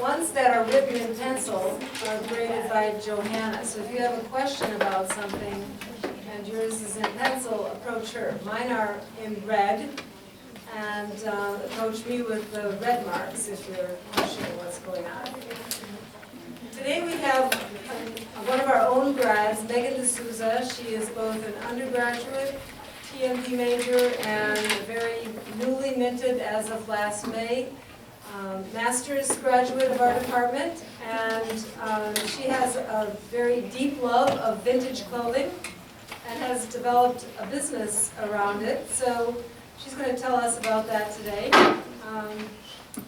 ones that are written in pencil are graded by Johanna. So if you have a question about something and yours is in pencil, approach her. Mine are in red, and approach me with the red marks if you're questioning what's going on. Today we have one of our own grads, Megan D'Souza. She is both an undergraduate TMD major and very newly minted as of last May master's graduate of our department, and she has a very deep love of vintage clothing and has developed a business around it. So she's going to tell us about that today.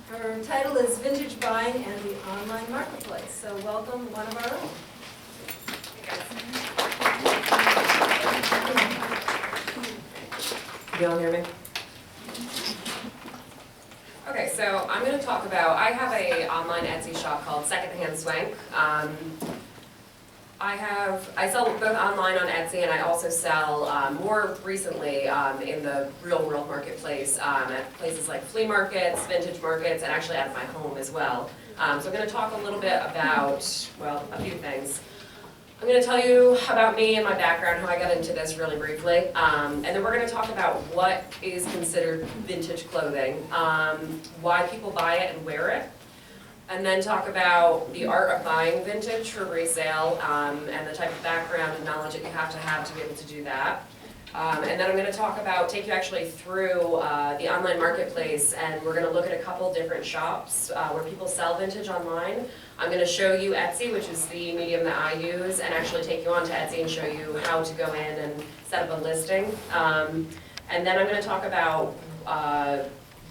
Her title is Vintage Buying and the Online Marketplace. So welcome, one of our own. Can you all hear me? Okay, so I'm going to talk about, I have an online Etsy shop called Secondhand Swank. I sell both online on Etsy, and I also sell more recently in the real world marketplace at places like flea markets, vintage markets, and actually out of my home as well. So I'm going to talk a little bit about, well, a few things. I'm going to tell you about me and my background, how I got into this really briefly, and then we're going to talk about what is considered vintage clothing, why people buy it and wear it, and then talk about the art of buying vintage for resale, and the type of background and knowledge that you have to be able to do that. And then I'm going to talk about, take you actually through the online marketplace, and we're going to look at a couple different shops where people sell vintage online. I'm going to show you Etsy, which is the medium that I use, and actually take you onto Etsy and show you how to go in and set up a listing. And then I'm going to talk about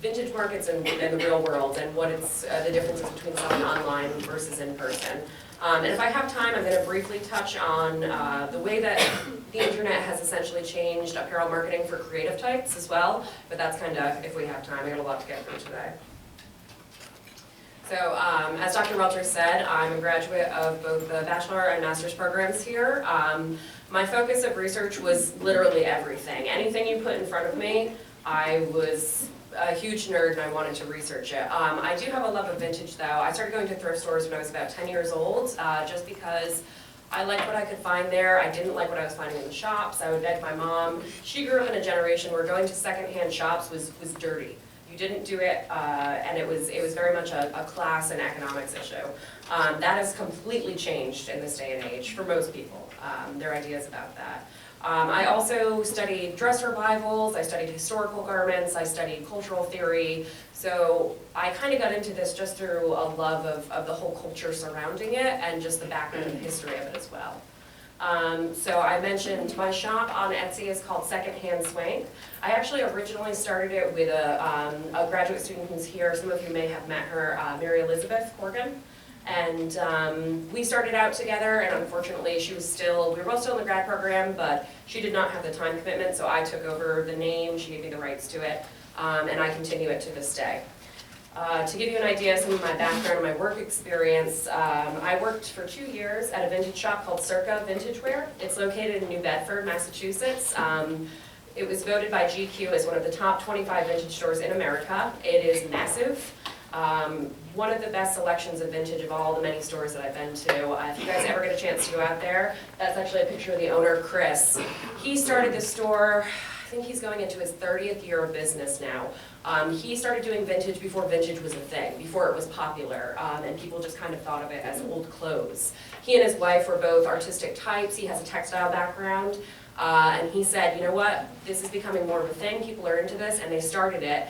vintage markets in the real world and what it's the differences between selling online versus in person. And if I have time, I'm going to briefly touch on the way that the internet has essentially changed apparel marketing for creative types as well, but that's kind of, if we have time, I got a lot to get through today. So, as Dr. Welter said, I'm a graduate of both the bachelor and master's programs here. My focus of research was literally everything. Anything you put in front of me, I was a huge nerd and I wanted to research it. I do have a love of vintage though. I started going to thrift stores when I was about 10 years old, just because I liked what I could find there. I didn't like what I was finding in the shops. I would beg my mom. She grew up in a generation where going to secondhand shops was dirty. You didn't do it, and it was very much a class and economics issue. That has completely changed in this day and age for most people, their ideas about that. I also studied dress revivals, I studied historical garments, I studied cultural theory, so I kind of got into this just through a love of the whole culture surrounding it and just the background and history of it as well. So I mentioned my shop on Etsy is called Secondhand Swank. I actually originally started it with a graduate student who's here. Some of you may have met her, Mary Elizabeth Corgan. And we started out together, and unfortunately we were both still in the grad program, but she did not have the time commitment, so I took over the name, she gave me the rights to it, and I continue it to this day. To give you an idea of some of my background and my work experience, I worked for 2 years at a vintage shop called Circa Vintage Wear. It's located in New Bedford, Massachusetts. It was voted by GQ as one of the top 25 vintage stores in America. It is massive. One of the best selections of vintage of all the many stores that I've been to. If you guys ever get a chance to go out there, that's actually a picture of the owner, Chris. He started the store, I think he's going into his 30th year of business now. He started doing vintage before vintage was a thing, before it was popular, and people just kind of thought of it as old clothes. He and his wife were both artistic types. He has a textile background, and he said, you know what, this is becoming more of a thing, people are into this, and they started it.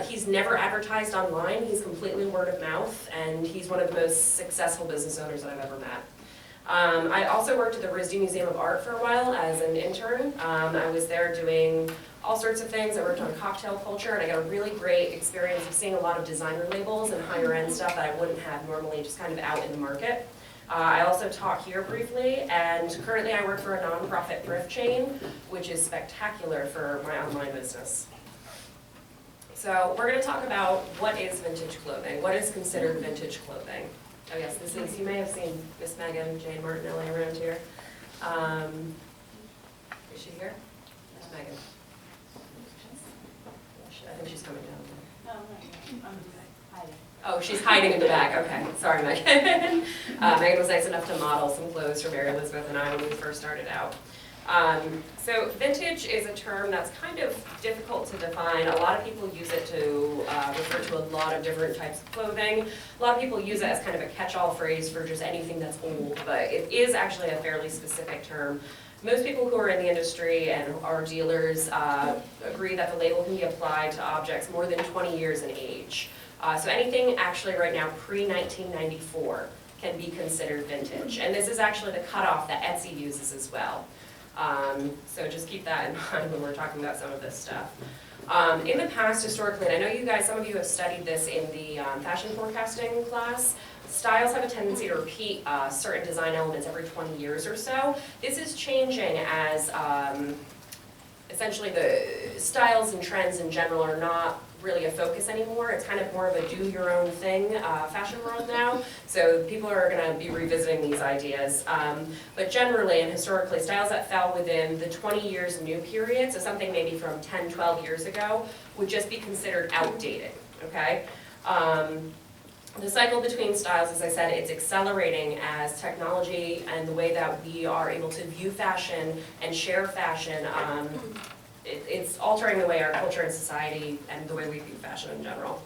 He's never advertised online, he's completely word of mouth, and he's one of the most successful business owners that I've ever met. I also worked at the RISD Museum of Art for a while as an intern. I was there doing all sorts of things. I worked on cocktail culture, and I got a really great experience of seeing a lot of designer labels and higher end stuff that I wouldn't have normally just kind of out in the market. I also taught here briefly, and currently I work for a nonprofit thrift chain, which is spectacular for my online business. So we're going to talk about what is vintage clothing, what is considered vintage clothing. Oh yes, this is, you may have seen Miss Megan, Jane Martinelli around here. Is she here? Miss Megan. I think she's coming down. Oh, right. Hi. Oh, she's hiding in the back, okay, sorry Megan. Megan was nice enough to model some clothes for Mary Elizabeth and I when we first started out. So vintage is a term that's kind of difficult to define. A lot of people use it to refer to a lot of different types of clothing. A lot of people use it as kind of a catch-all phrase for just anything that's old, but it is actually a fairly specific term. Most people who are in the industry and are dealers agree that the label can be applied to objects more than 20 years in age. So anything actually right now pre-1994 can be considered vintage. And this is actually the cutoff that Etsy uses as well. So just keep that in mind when we're talking about some of this stuff. In the past, historically, and I know you guys, some of you have studied this in the fashion forecasting class, styles have a tendency to repeat certain design elements every 20 years or so. This is changing as essentially the styles and trends in general are not really a focus anymore. It's kind of more of a do-your-own-thing fashion world now. So people are going to be revisiting these ideas. But generally and historically, styles that fell within the 20 years new period, so something maybe from 10, 12 years ago, would just be considered outdated, okay? The cycle between styles, as I said, it's accelerating as technology and the way that we are able to view fashion and share fashion, it's altering the way our culture and society and the way we view fashion in general.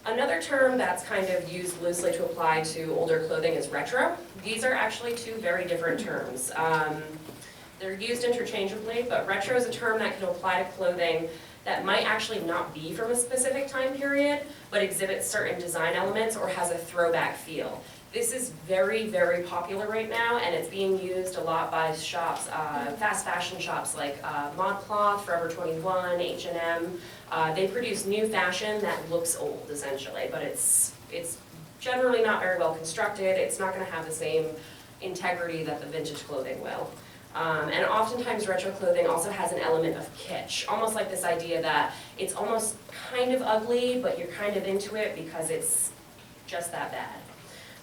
Another term that's kind of used loosely to apply to older clothing is retro. These are actually two very different terms. They're used interchangeably, but retro is a term that can apply to clothing that might actually not be from a specific time period, but exhibits certain design elements or has a throwback feel. This is very, very popular right now, and it's being used a lot by shops, fast fashion shops like ModCloth, Forever 21, H&M. They produce new fashion that looks old, essentially, but it's generally not very well constructed. It's not going to have the same integrity that the vintage clothing will. And oftentimes retro clothing also has an element of kitsch, almost like this idea that it's almost kind of ugly, but you're kind of into it because it's just that bad.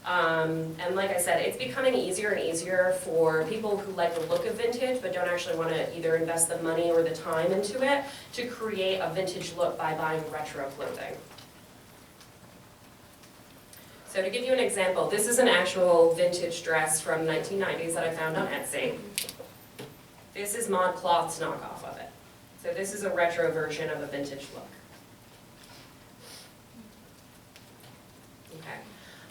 And like I said, it's becoming easier and easier for people who like the look of vintage but don't actually want to either invest the money or the time into it to create a vintage look by buying retro clothing. So to give you an example, this is an actual vintage dress from the 1990s that I found on Etsy. This is ModCloth's knockoff of it. So this is a retro version of a vintage look. Okay.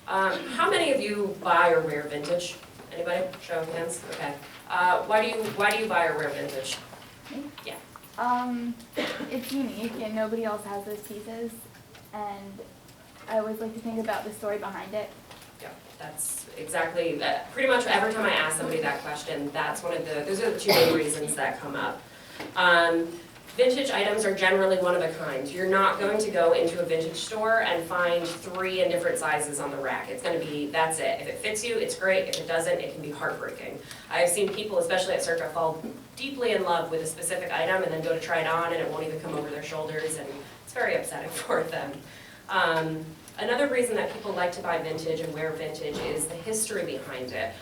How many of you buy or wear vintage? Anybody? Show of hands. Okay. Why do you buy or wear vintage? Me? Yeah. It's unique and nobody else has those pieces, and I always like to think about the story behind it. Yeah, that's exactly, pretty much every time I ask somebody that question, that's those are the two main reasons that come up. Vintage items are generally one of a kind. You're not going to go into a vintage store and find 3 in different sizes on the rack. It's going to be, that's it. If it fits you, it's great. If it doesn't, it can be heartbreaking. I've seen people, especially at Circa, fall deeply in love with a specific item and then go to try it on and it won't even come over their shoulders, and it's very upsetting for them. Another reason that people like to buy vintage and wear vintage is the history behind it.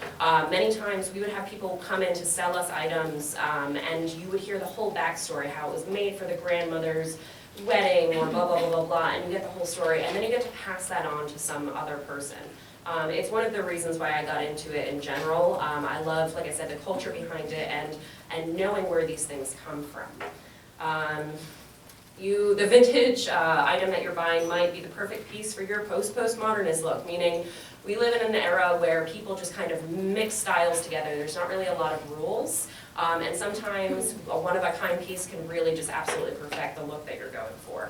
Many times we would have people come in to sell us items and you would hear the whole backstory, how it was made for the grandmother's wedding or blah, blah, blah, blah, blah, and you get the whole story, and then you get to pass that on to some other person. It's one of the reasons why I got into it in general. I love, like I said, the culture behind it and knowing where these things come from. The vintage item that you're buying might be the perfect piece for your postmodernist look, meaning we live in an era where people just kind of mix styles together. There's not really a lot of rules, and sometimes a one-of-a-kind piece can really just absolutely perfect the look that you're going for.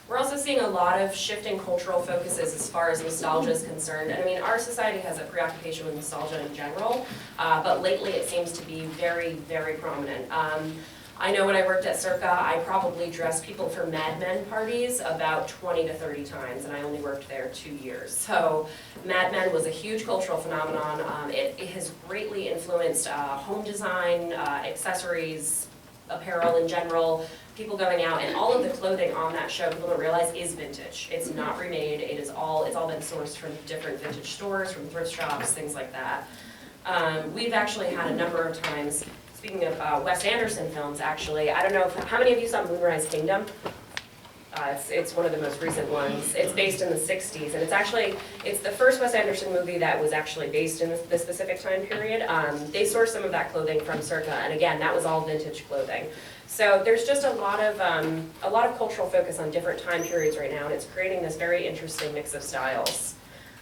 We're also seeing a lot of shifting cultural focuses as far as nostalgia is concerned. And I mean, our society has a preoccupation with nostalgia in general, but lately it seems to be very, very prominent. I know when I worked at Circa, I probably dressed people for Mad Men parties about 20 to 30 times, and I only worked there 2 years. So Mad Men was a huge cultural phenomenon. It has greatly influenced home design, accessories, apparel in general, people going out, and all of the clothing on that show, people don't realize, is vintage. It's not remade. It's all been sourced from different vintage stores, from thrift shops, things like that. We've actually had a number of times. Speaking of Wes Anderson films, actually, I don't know how many of you saw Moonrise Kingdom? It's one of the most recent ones. It's based in the 60s, and it's the first Wes Anderson movie that was actually based in the specific time period. They sourced some of that clothing from Circa, and again, that was all vintage clothing. So there's just a lot of cultural focus on different time periods right now, and it's creating this very interesting mix of styles.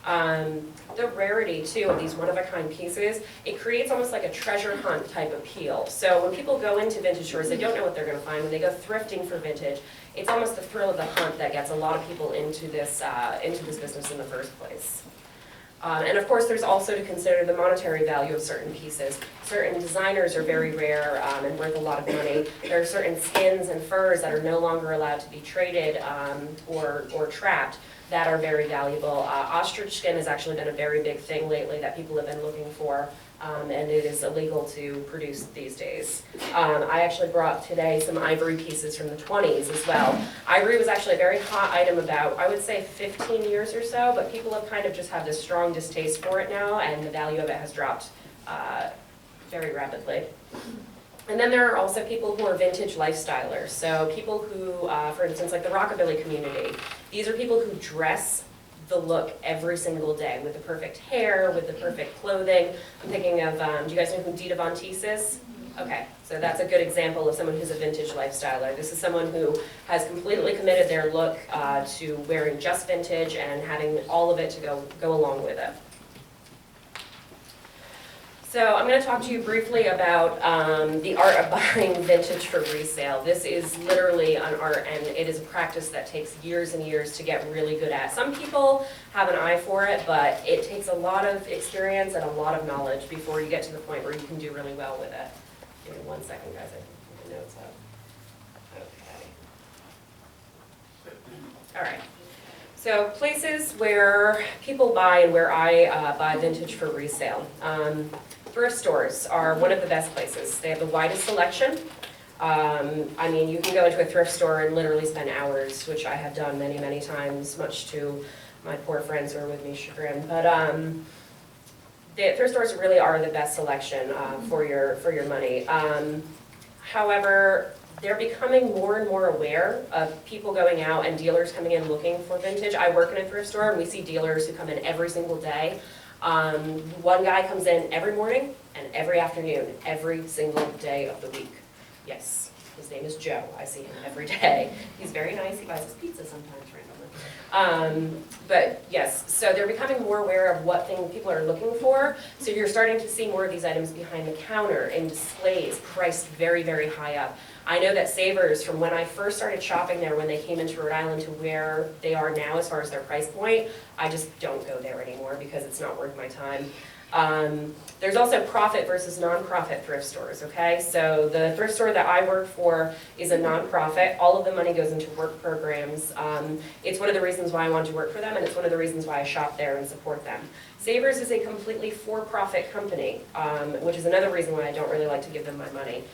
The rarity, too, of these one-of-a-kind pieces, it creates almost like a treasure hunt type appeal. So when people go into vintage stores, they don't know what they're going to find. When they go thrifting for vintage, it's almost the thrill of the hunt that gets a lot of people into this business in the first place. And of course, there's also to consider the monetary value of certain pieces. Certain designers are very rare and worth a lot of money. There are certain skins and furs that are no longer allowed to be traded or trapped that are very valuable. Ostrich skin has actually been a very big thing lately that people have been looking for, and it is illegal to produce these days. I actually brought today some ivory pieces from the 20s as well. Ivory was actually a very hot item about, I would say, 15 years or so, but people have kind of just had this strong distaste for it now, and the value of it has dropped very rapidly. And then there are also people who are vintage lifestylers. So people who, for instance, like the rockabilly community. These are people who dress the look every single day with the perfect hair, with the perfect clothing. I'm thinking of, do you guys know who Dita Von Teese is? Okay, so that's a good example of someone who's a vintage lifestyler. This is someone who has completely committed their look to wearing just vintage and having all of it to go along with it. So I'm going to talk to you briefly about the art of buying vintage for resale. This is literally an art, and it is a practice that takes years and years to get really good at. Some people have an eye for it, but it takes a lot of experience and a lot of knowledge before you get to the point where you can do really well with it. Give me 1 second, guys. I can put the notes up. Okay. All right. So places where people buy and where I buy vintage for resale. Thrift stores are one of the best places. They have the widest selection. I mean, you can go into a thrift store and literally spend hours, which I have done many, many times, much to my poor friends who are with me chagrin. But the thrift stores really are the best selection for your money. However, they're becoming more and more aware of people going out and dealers coming in looking for vintage. I work in a thrift store, and we see dealers who come in every single day. One guy comes in every morning and every afternoon, every single day of the week. Yes, his name is Joe. I see him every day. He's very nice. He buys us pizza sometimes randomly. But yes, so they're becoming more aware of what people are looking for. So you're starting to see more of these items behind the counter in displays, priced very, very high up. I know that Savers, from when I first started shopping there when they came into Rhode Island to where they are now as far as their price point, I just don't go there anymore because it's not worth my time. There's also profit versus non-profit thrift stores, okay? So the thrift store that I work for is a non-profit. All of the money goes into work programs. It's one of the reasons why I want to work for them, and it's one of the reasons why I shop there and support them. Savers is a completely for-profit company, which is another reason why I don't really like to give them my money.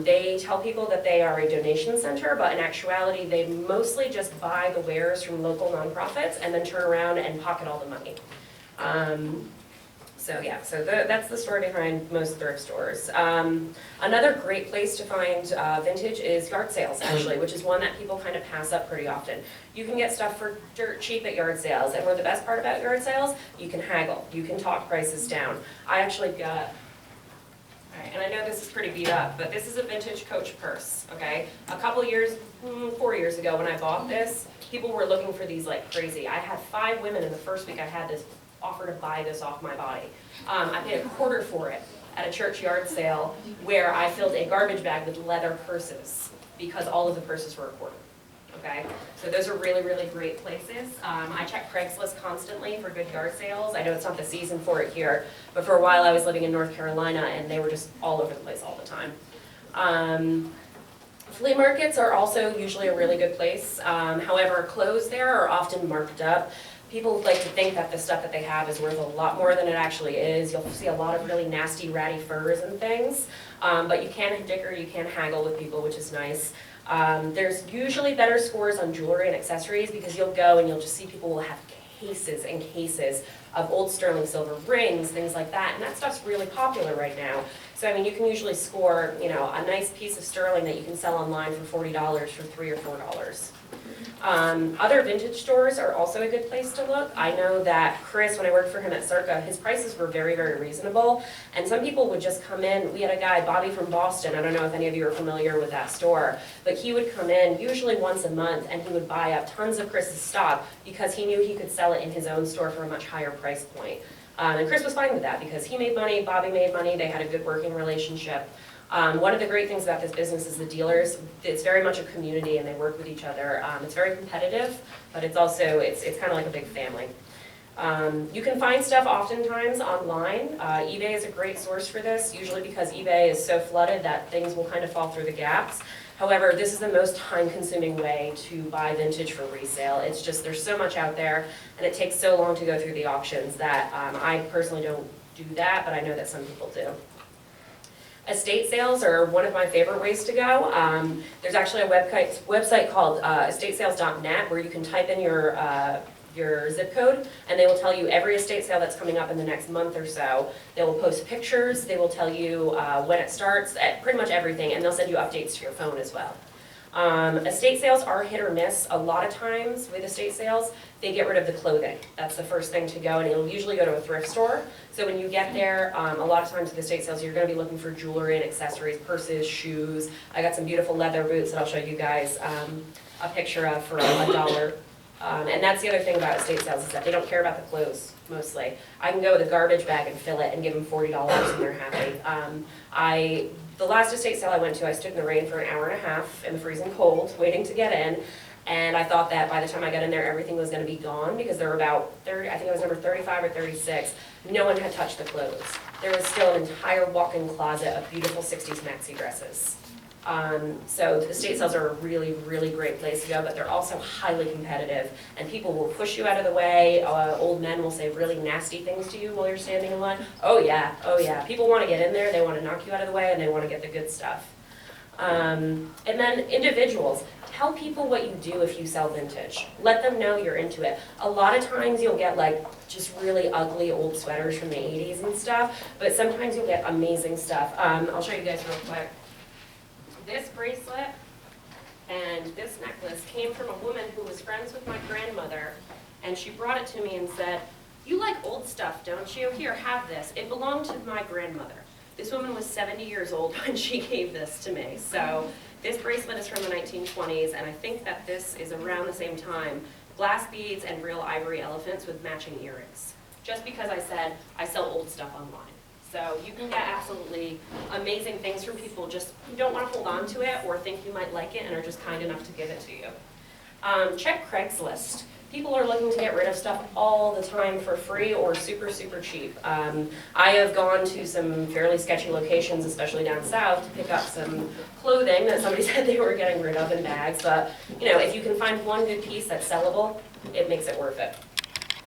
They tell people that they are a donation center, but in actuality, they mostly just buy the wares from local nonprofits and then turn around and pocket all the money. So yeah, so that's the story behind most thrift stores. Another great place to find vintage is yard sales, actually, which is one that people kind of pass up pretty often. You can get stuff for dirt cheap at yard sales, and the best part about yard sales, you can haggle. You can talk prices down. I actually got, all right, and I know this is pretty beat up, but this is a vintage Coach purse, okay? A couple years, 4 years ago when I bought this, people were looking for these like crazy. I had 5 women in the first week I had this offer to buy this off my body. I paid $1/4 for it at a church yard sale where I filled a garbage bag with leather purses because all of the purses were $1/4. Okay, so those are really, really great places. I check Craigslist constantly for good yard sales. I know it's not the season for it here, but for a while I was living in North Carolina and they were just all over the place all the time. Flea markets are also usually a really good place. However, clothes there are often marked up. People like to think that the stuff that they have is worth a lot more than it actually is. You'll see a lot of really nasty, ratty furs and things, but you can dicker, you can haggle with people, which is nice. There's usually better scores on jewelry and accessories because you'll go and you'll just see people will have cases and cases of old sterling silver rings, things like that, and that stuff's really popular right now. So I mean, you can usually score, you know, a nice piece of sterling that you can sell online for $40 for $3 or $4. Other vintage stores are also a good place to look. I know that Chris, when I worked for him at Circa, his prices were very, very reasonable. And some people would just come in. We had a guy, Bobby from Boston, I don't know if any of you are familiar with that store, but he would come in usually once a month and he would buy up tons of Chris's stock because he knew he could sell it in his own store for a much higher price point. And Chris was fine with that because he made money, Bobby made money, they had a good working relationship. One of the great things about this business is the dealers. It's very much a community and they work with each other. It's very competitive, but it's also, it's kind of like a big family. You can find stuff oftentimes online. eBay is a great source for this, usually because eBay is so flooded that things will kind of fall through the gaps. However, this is the most time-consuming way to buy vintage for resale. It's just, there's so much out there and it takes so long to go through the auctions that I personally don't do that, but I know that some people do. Estate sales are one of my favorite ways to go. There's actually a website called estatesales.net where you can type in your zip code and they will tell you every estate sale that's coming up in the next month or so. They will post pictures, they will tell you when it starts, pretty much everything, and they'll send you updates to your phone as well. Estate sales are hit or miss. A lot of times with estate sales, they get rid of the clothing. That's the first thing to go, and it'll usually go to a thrift store. So when you get there, a lot of times with estate sales, you're going to be looking for jewelry and accessories, purses, shoes. I got some beautiful leather boots that I'll show you guys a picture of for $1. And that's the other thing about estate sales is that they don't care about the clothes, mostly. I can go with a garbage bag and fill it and give them $40 and they're happy. The last estate sale I went to, I stood in the rain for an hour and a half in the freezing cold, waiting to get in. And I thought that by the time I got in there, everything was going to be gone because there were about 30, I think it was number 35 or 36. No one had touched the clothes. There was still an entire walk-in closet of beautiful 60s maxi dresses. So the estate sales are a really, really great place to go, but they're also highly competitive. And people will push you out of the way. Old men will say really nasty things to you while you're standing in line. Oh yeah, oh yeah. People want to get in there, they want to knock you out of the way, and they want to get the good stuff. And then individuals. Tell people what you do if you sell vintage. Let them know you're into it. A lot of times you'll get like just really ugly old sweaters from the 80s and stuff, but sometimes you'll get amazing stuff. I'll show you guys real quick. This bracelet and this necklace came from a woman who was friends with my grandmother, and she brought it to me and said, "You like old stuff, don't you? Here, have this." It belonged to my grandmother. This woman was 70 years old when she gave this to me. So this bracelet is from the 1920s, and I think that this is around the same time. Glass beads and real ivory elephants with matching earrings. Just because I said I sell old stuff online. So you can get absolutely amazing things from people just who don't want to hold on to it or think you might like it and are just kind enough to give it to you. Check Craigslist. People are looking to get rid of stuff all the time for free or super, super cheap. I have gone to some fairly sketchy locations, especially down south, to pick up some clothing that somebody said they were getting rid of in bags. But you know, if you can find one good piece that's sellable, it makes it worth it.